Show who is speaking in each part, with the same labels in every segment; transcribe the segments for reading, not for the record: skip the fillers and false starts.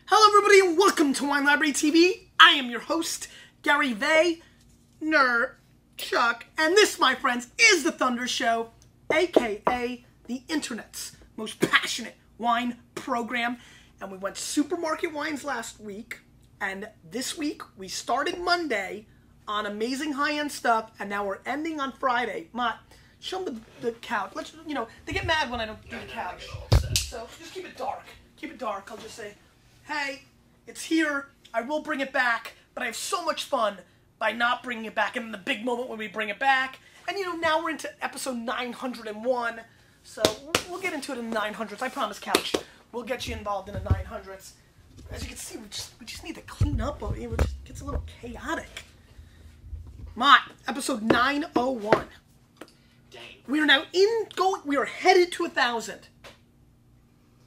Speaker 1: Hello everybody and welcome to Wine Library TV. I am your host, Gary Vaynerchuk, and this, my friends, is the Thunder Show, aka the internet's most passionate wine program. And we went supermarket wines last week, and this week we started Monday on amazing high-end stuff, and now we're ending on Friday. Mott, show them the couch. Let's, they get mad when I don't do the couch. So just keep it dark. Keep it dark. I'll just say, hey, it's here. I will bring it back, but I have so much fun by not bringing it back. And in the big moment when we bring it back, and now we're into episode 901. So we'll get into it in the 900s. I promise, couch. We'll get you involved in the 900s. As you can see, we just need to clean up. It just gets a little chaotic. Mott, episode 901.
Speaker 2: Dang.
Speaker 1: We are now we are headed to 1,000.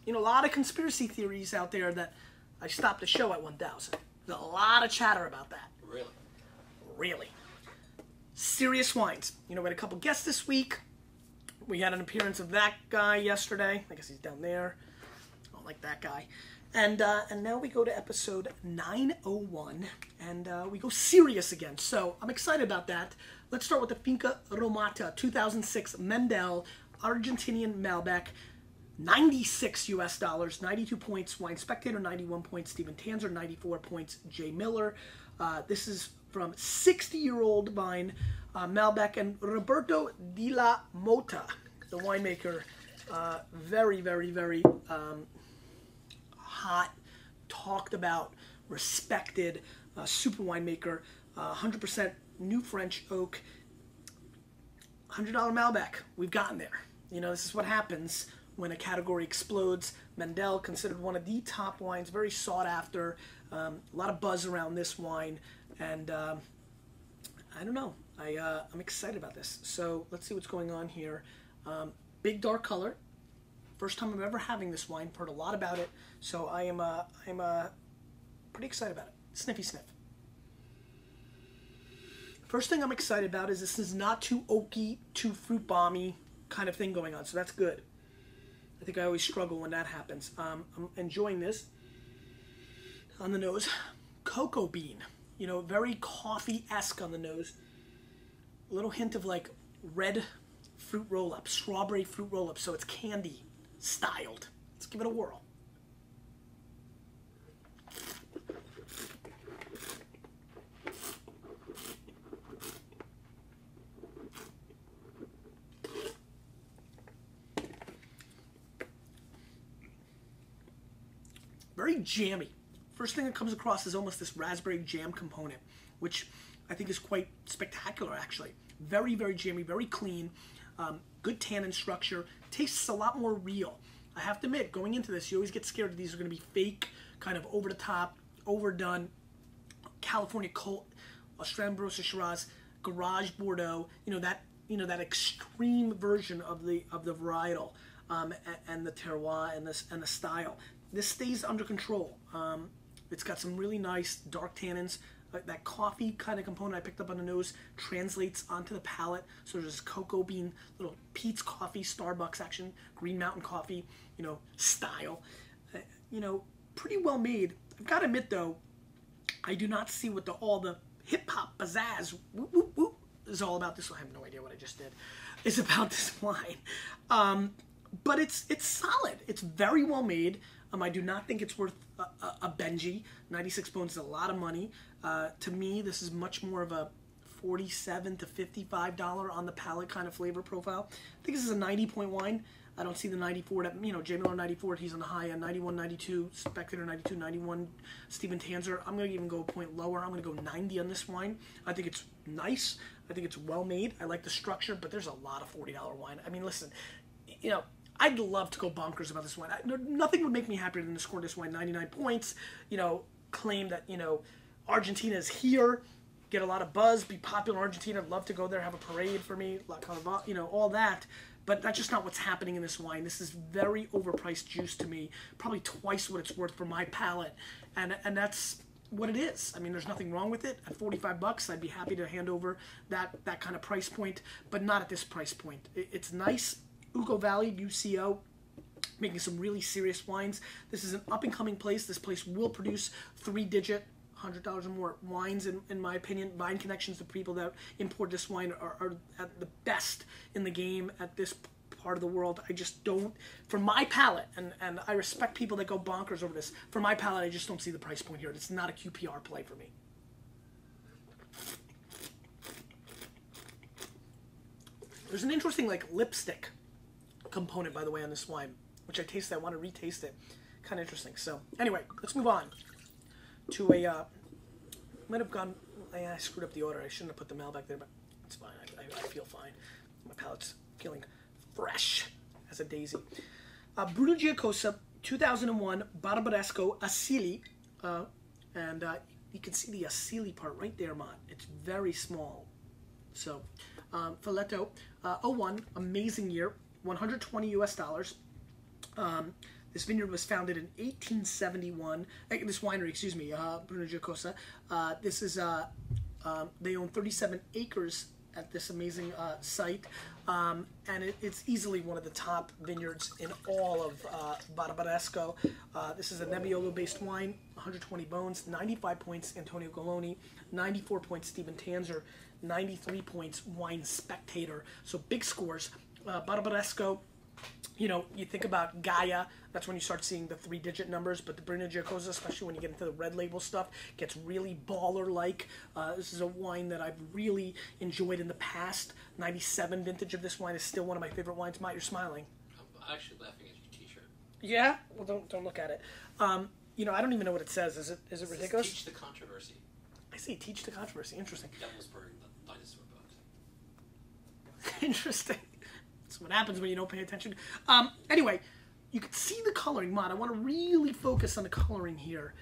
Speaker 1: A lot of conspiracy theories out there that I stopped the show at 1,000. There's a lot of chatter about that.
Speaker 2: Really?
Speaker 1: Really. Serious wines. We had a couple guests this week. We had an appearance of that guy yesterday. I guess he's down there. I don't like that guy. And now we go to episode 901, and we go serious again. So I'm excited about that. Let's start with the Finca Lomas 2006 Mendel Argentinian Malbec. $96 US, 92 points, Wine Spectator, 91 points, Stephen Tanzer, 94 points, Jay Miller. This is from 60-year-old vine, Malbec, and Roberto de la Mota, the winemaker. Very, very, very hot, talked about, respected, super winemaker, 100% new French oak, $100 Malbec. We've gotten there. This is what happens when a category explodes. Mendel, considered one of the top wines, very sought after. A lot of buzz around this wine, and I don't know. I'm excited about this. So let's see what's going on here. Big dark color. First time I'm ever having this wine. Heard a lot about it, so I'm pretty excited about it. Sniffy sniff. First thing I'm excited about is this is not too oaky, too fruit bomby kind of thing going on, so that's good. I think I always struggle when that happens. I'm enjoying this on the nose. Cocoa bean, very coffee-esque on the nose. A little hint of like red fruit roll-up, strawberry fruit roll-up, so it's candy styled. Let's give it a whirl. Very jammy. First thing that comes across is almost this raspberry jam component, which I think is quite spectacular, actually. Very, very jammy, very clean, good tannin structure. Tastes a lot more real. I have to admit, going into this, you always get scared that these are going to be fake, kind of over the top, overdone, California Colt, Australian Barossa Shiraz, Garage Bordeaux. That extreme version of the varietal, and the terroir and the style. This stays under control. It's got some really nice dark tannins. That coffee kind of component I picked up on the nose translates onto the palate. So there's this cocoa bean, little Pete's Coffee, Starbucks action, Green Mountain Coffee, style. Pretty well made. I've got to admit though, I do not see what all the hip hop pizzazz whoop, whoop, whoop is all about. This I have no idea what I just did. Is about this wine. But it's solid. It's very well made. I do not think it's worth a Benji. 96 bones is a lot of money. To me, this is much more of a $47 to $55 on the palate kind of flavor profile. I think this is a 90-point wine. I don't see the 94. Jay Miller 94, he's on the high end. 91, 92, Spectator 92, 91, Stephen Tanzer. I'm going to even go a point lower. I'm going to go 90 on this wine. I think it's nice. I think it's well made. I like the structure, but there's a lot of $40 wine. I mean, listen, I'd love to go bonkers about this wine. Nothing would make me happier than to score this wine 99 points, claim that, Argentina is here, get a lot of buzz, be popular in Argentina. I'd love to go there, have a parade for me, all that. But that's just not what's happening in this wine. This is very overpriced juice to me, probably twice what it's worth for my palate. And that's what it is. I mean, there's nothing wrong with it. At 45 bucks, I'd be happy to hand over that kind of price point, but not at this price point. It's nice. Ugo Valley, UCO, making some really serious wines. This is an up-and-coming place. This place will produce three-digit, $100 or more wines, in my opinion. Vine Connections, the people that import this wine, are at the best in the game at this part of the world. I just don't, for my palate, and I respect people that go bonkers over this, for my palate, I just don't see the price point here. It's not a QPR play for me. There's an interesting, like, lipstick component, by the way, on this wine, which I tasted. I want to retaste it. Kind of interesting. So, anyway, let's move on to a, might have gone, I screwed up the order. I shouldn't have put the Malbec there, but it's fine. I feel fine. My palate's feeling fresh as a daisy. Bruno Giacosa, 2001, Barbaresco, Asili, and you can see the Asili part right there, Mont. It's very small. So, Filetto, 01, amazing year, 120 US dollars. This vineyard was founded in 1871. This winery, excuse me, Bruno Giacosa. This is, they own 37 acres at this amazing site, and it's easily one of the top vineyards in all of Barbaresco. This is a Nebbiolo-based wine, 120 bones, 95 points Antonio Goloni, 94 points Stephen Tanzer, 93 points Wine Spectator. So big scores. Barbaresco, you know, you think about Gaia, that's when you start seeing the three-digit numbers, but the Bruno Giacosa, especially when you get into the red label stuff, gets really baller-like. This is a wine that I've really enjoyed in the past. 97 vintage of this wine is still one of my favorite wines. Matt, you're smiling.
Speaker 2: I'm actually laughing at your t-shirt.
Speaker 1: Yeah? Well, don't look at it. You know, I don't even know what it says. Is it ridiculous?
Speaker 2: Teach the controversy.
Speaker 1: I see, teach the controversy. Interesting.
Speaker 2: Devil's Burn, the dinosaur books.
Speaker 1: Interesting. That's what happens when you don't pay attention. Anyway, you can see the coloring, Mod. I want to really focus on the coloring here.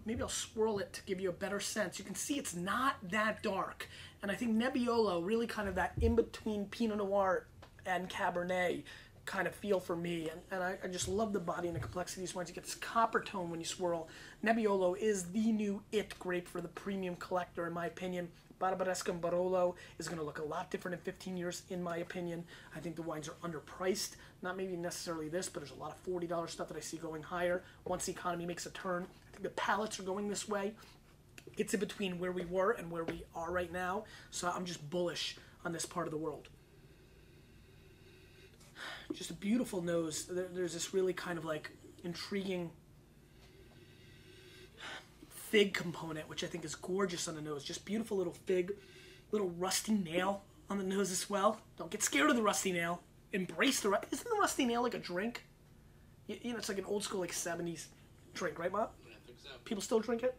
Speaker 1: Maybe I'll swirl it to give you a better sense. You can see it's not that dark. And I think Nebbiolo, really kind of that in-between Pinot Noir and Cabernet kind of feel for me. And I just love the body and the complexity of these wines. You get this copper tone when you swirl. Nebbiolo is the new it grape for the premium collector, in my opinion. Barbaresco and Barolo is going to look a lot different in 15 years, in my opinion. I think the wines are underpriced. Not maybe necessarily this, but there's a lot of $40 stuff that I see going higher once the economy makes a turn. I think the palates are going this way. It's in between where we were and where we are right now. So I'm just bullish on this part of the world. Just a beautiful nose. There's this really kind of like intriguing fig component, which I think is gorgeous on the nose. Just beautiful little fig, little rusty nail on the nose as well. Don't get scared of the rusty nail. Embrace the isn't the rusty nail like a drink? You know, it's like an old school like 70s drink, right, Mom?
Speaker 2: I think so.
Speaker 1: People still drink it?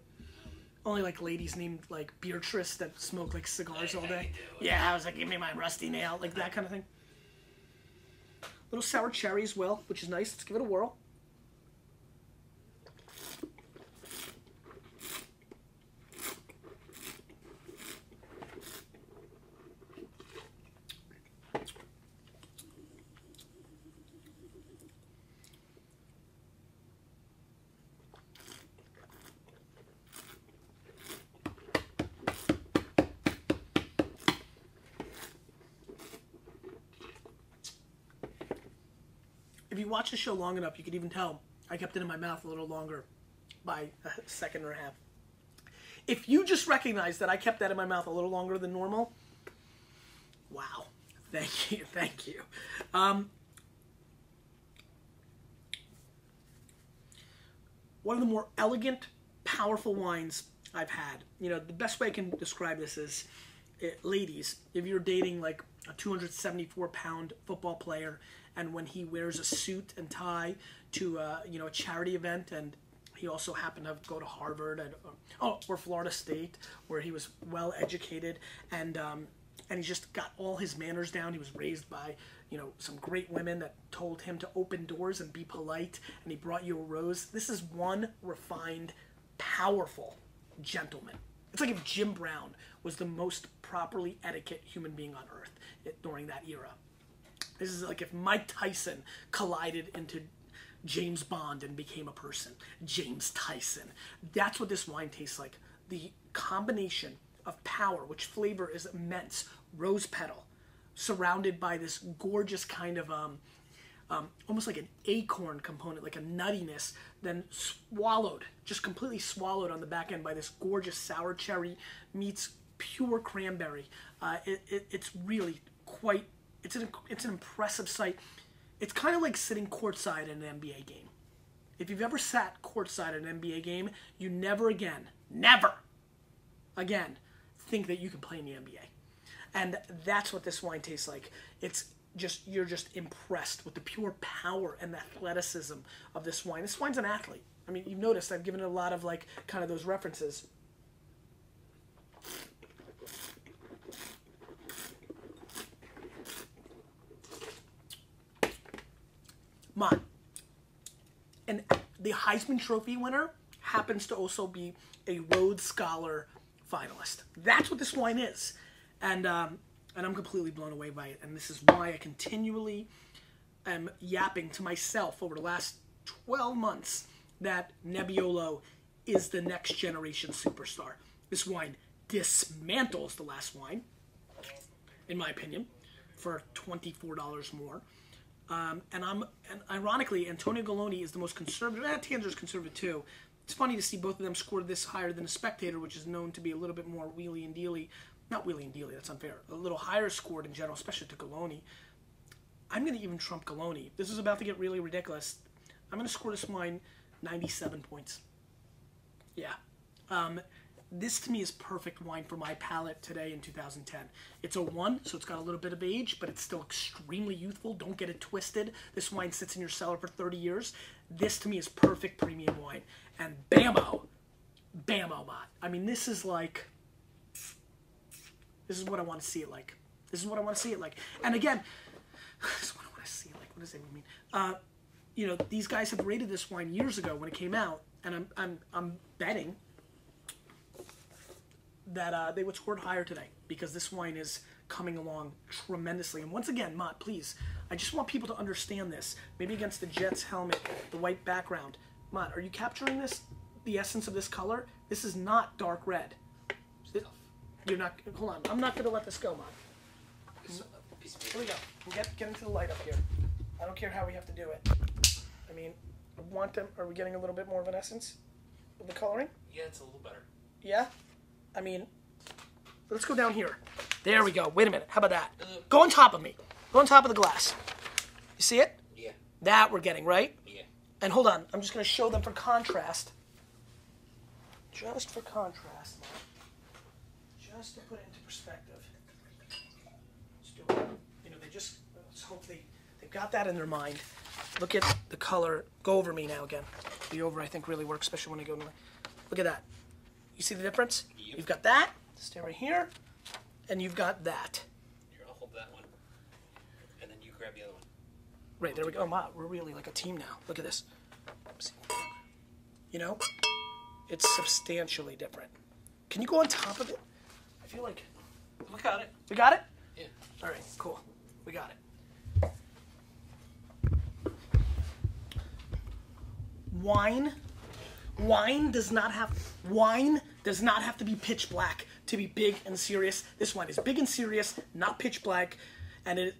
Speaker 1: Only like ladies named like Beatrice that smoke like cigars all day. Yeah, I was like, give me my rusty nail, like that kind of thing. Little sour cherry as well, which is nice. Let's give it a whirl. If you watch the show long enough, you could even tell I kept it in my mouth a little longer by a second or a half. If you just recognize that I kept that in my mouth a little longer than normal, wow. Thank you. Thank you. One of the more elegant, powerful wines I've had. You know, the best way I can describe this is, ladies, if you're dating like a 274-pound football player, and when he wears a suit and tie to you know, a charity event, and he also happened to go to Harvard and or Florida State, where he was well educated, and he just got all his manners down. He was raised by, you know, some great women that told him to open doors and be polite, and he brought you a rose. This is one refined, powerful gentleman. It's like if Jim Brown was the most properly etiquette human being on earth during that era. This is like if Mike Tyson collided into James Bond and became a person. James Tyson. That's what this wine tastes like. The combination of power, which flavor is immense. Rose petal, surrounded by this gorgeous kind of almost like an acorn component, like a nuttiness, then swallowed, just completely swallowed on the back end by this gorgeous sour cherry meets pure cranberry. It's really quite, it's an impressive sight. It's kind of like sitting courtside in an NBA game. If you've ever sat courtside at an NBA game, you never again think that you can play in the NBA. And that's what this wine tastes like. It's just, you're just impressed with the pure power and the athleticism of this wine. This wine's an athlete. I mean, you've noticed I've given it a lot of like kind of those references. And the Heisman Trophy winner happens to also be a Rhodes Scholar finalist. That's what this wine is. And I'm completely blown away by it. And this is why I continually am yapping to myself over the last 12 months that Nebbiolo is the next generation superstar. This wine dismantles the last wine, in my opinion, for $24 more. And ironically, Antonio Galloni is the most conservative. Tanzer's conservative too. It's funny to see both of them score this higher than a Spectator, which is known to be a little bit more wheelie and dealy. Not wheelie and dealy, that's unfair. A little higher scored in general, especially to Galloni. I'm going to even trump Galloni. This is about to get really ridiculous. I'm going to score this wine 97 points. Yeah. This to me is perfect wine for my palate today in 2010. It's a 1, so it's got a little bit of age, but it's still extremely youthful. Don't get it twisted. This wine sits in your cellar for 30 years. This to me is perfect premium wine. And bammo, Mott. I mean, this is like, this is what I want to see it like. This is what I want to see it like. And again, this is what I want to see it like. What does that mean? You know, these guys have rated this wine years ago when it came out, and I'm betting that they would score it higher today because this wine is coming along tremendously. And once again, Mott, please, I just want people to understand this. Maybe against the Jets helmet, the white background. Mott, are you capturing this, the essence of this color? This is not dark red. You're not, hold on, I'm not going to let this go, Mott. Here we go. Get into the light up here. I don't care how we have to do it. I mean, I want them, are we getting a little bit more of an essence of the coloring?
Speaker 2: Yeah, it's a little better.
Speaker 1: Yeah? I mean, let's go down here. There we go. Wait a minute. How about that? Go on top of me. Go on top of the glass. You see it?
Speaker 2: Yeah.
Speaker 1: That we're getting, right?
Speaker 2: Yeah.
Speaker 1: And hold on. I'm just going to show them for contrast. Just for contrast. Just to put it into perspective. Let's do it. You know, let's hope they've got that in their mind. Look at the color. Go over me now again. The over, I think, really works, especially when I go to look at that. You see the difference?
Speaker 2: Yep.
Speaker 1: You've got that, stay right here, and you've got that.
Speaker 2: Here, I'll hold that one, and then you grab the other one.
Speaker 1: Right, there we go. Oh, wow, we're really like a team now. Look at this. You know, it's substantially different. Can you go on top of it? I feel like...
Speaker 2: We got it.
Speaker 1: We got it?
Speaker 2: Yeah.
Speaker 1: All right, cool. We got it. Wine does not have to be pitch black to be big and serious. This wine is big and serious, not pitch black, and it is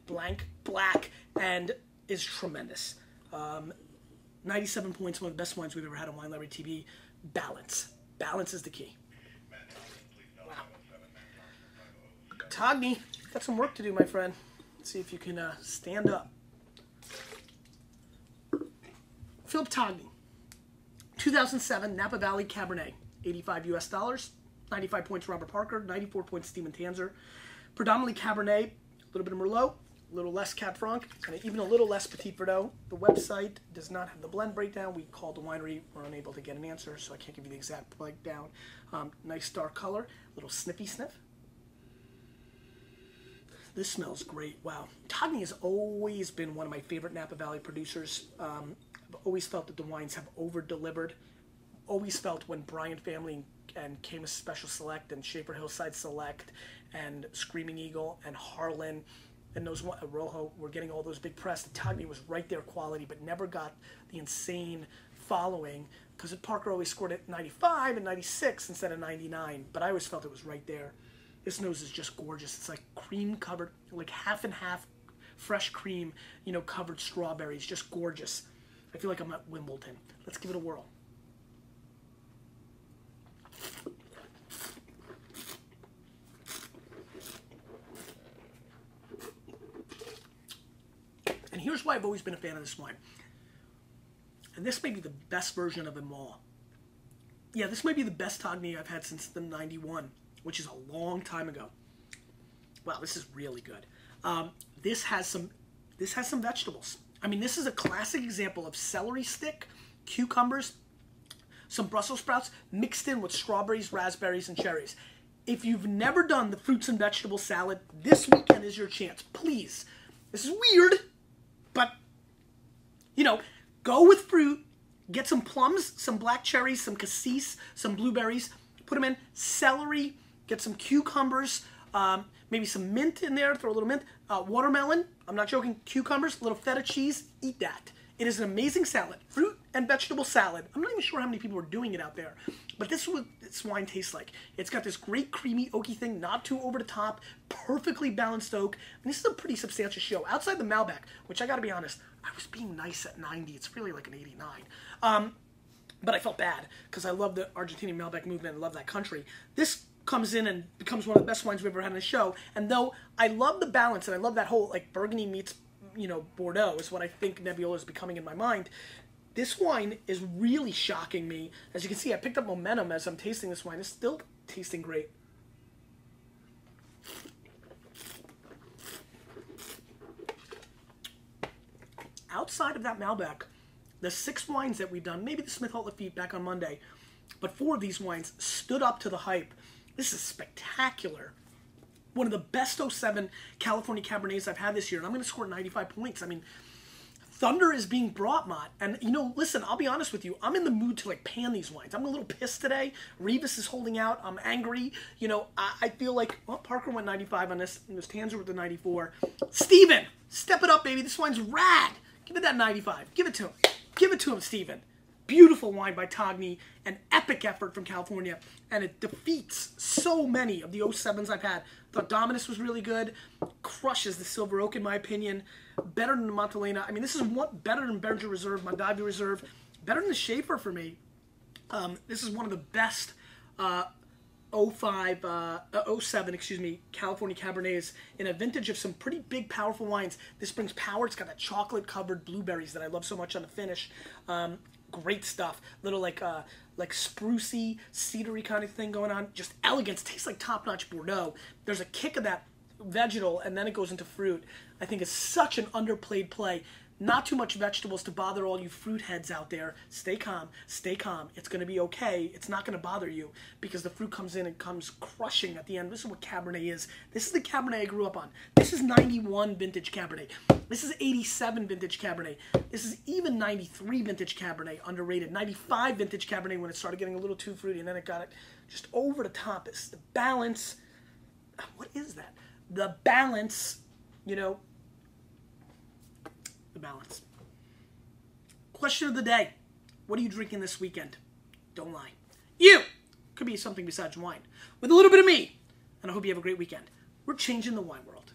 Speaker 1: black and is tremendous. 97 points, one of the best wines we've ever had on Wine Library TV. Balance is the key. Wow. Togny, got some work to do, my friend. Let's see if you can stand up. Philip Togny. 2007 Napa Valley Cabernet, $85 US, 95 points Robert Parker, 94 points Stephen Tanzer. Predominantly Cabernet, a little bit of Merlot, a little less Cab Franc, and even a little less Petit Verdot. The website does not have the blend breakdown. We called the winery, we're unable to get an answer, so I can't give you the exact breakdown. Nice dark color, little sniffy sniff. This smells great. Wow. Togny has always been one of my favorite Napa Valley producers. I've always felt that the wines have over-delivered. Always felt when Bryant Family and Camus Special Select and Schaefer Hillside Select and Screaming Eagle and Harlan and those Rojo were getting all those big press. The Togny was right there quality, but never got the insane following because Parker always scored at 95 and 96 instead of 99. But I always felt it was right there. This nose is just gorgeous. It's like cream covered, like half and half fresh cream, you know, covered strawberries, just gorgeous. I feel like I'm at Wimbledon. Let's give it a whirl. And here's why I've always been a fan of this wine. And this may be the best version of them all. Yeah, this might be the best Togni I've had since the 91, which is a long time ago. Wow, this is really good. This has some vegetables. I mean, this is a classic example of celery stick, cucumbers, some Brussels sprouts mixed in with strawberries, raspberries, and cherries. If you've never done the fruits and vegetable salad, this weekend is your chance. Please. This is weird, but, you know, go with fruit. Get some plums, some black cherries, some cassis, some blueberries. Put them in. Celery. Get some cucumbers. Maybe some mint in there. Throw a little mint. Watermelon. I'm not joking. Cucumbers. A little feta cheese. Eat that. It is an amazing salad. Fruit and vegetable salad. I'm not even sure how many people are doing it out there. But this is what this wine tastes like. It's got this great creamy oaky thing. Not too over the top. Perfectly balanced oak. And this is a pretty substantial show. Outside the Malbec, which I got to be honest, I was being nice at 90. It's really like an 89. But I felt bad because I love the Argentinian Malbec movement and love that country. This comes in and becomes one of the best wines we've ever had on the show. And though I love the balance and I love that whole like Burgundy meets, you know, Bordeaux is what I think Nebbiolo is becoming in my mind. This wine is really shocking me. As you can see, I picked up momentum as I'm tasting this wine. It's still tasting great. Outside of that Malbec, the 6 wines that we've done, maybe the Smith-Hult Lafite back on Monday, but 4 of these wines stood up to the hype. This is spectacular. One of the best 07 California Cabernets I've had this year, and I'm going to score 95 points. I mean, thunder is being brought, Mott. And, you know, listen, I'll be honest with you. I'm in the mood to, like, pan these wines. I'm a little pissed today. Revis is holding out. I'm angry. You know, I feel like, well, Parker went 95 on this, and this Tanzer with the 94. Steven, step it up, baby. This wine's rad. Give it that 95. Give it to him. Give it to him, Steven. Beautiful wine by Togni. An epic effort from California. And it defeats so many of the 07s I've had. I thought Dominus was really good. Crushes the Silver Oak, in my opinion. Better than the Montelena. I mean, this is better than Berger Reserve, Mondavi Reserve. Better than the Schaefer for me. This is one of the best 07, California Cabernets in a vintage of some pretty big, powerful wines. This brings power. It's got that chocolate-covered blueberries that I love so much on the finish. Great stuff. Little like sprucey, cedary kind of thing going on. Just elegance. Tastes like top-notch Bordeaux. There's a kick of that vegetal, and then it goes into fruit. I think it's such an underplayed play. Not too much vegetables to bother all you fruit heads out there. Stay calm. Stay calm. It's going to be okay. It's not going to bother you because the fruit comes in and comes crushing at the end. This is what Cabernet is. This is the Cabernet I grew up on. This is 91 vintage Cabernet. This is 87 vintage Cabernet. This is even 93 vintage Cabernet, underrated. 95 vintage Cabernet when it started getting a little too fruity, and then it got it just over the top. It's the balance. What is that? The balance, you know, the balance. Question of the day. What are you drinking this weekend? Don't lie. You! Could be something besides wine. With a little bit of me. And I hope you have a great weekend. We're changing the wine world.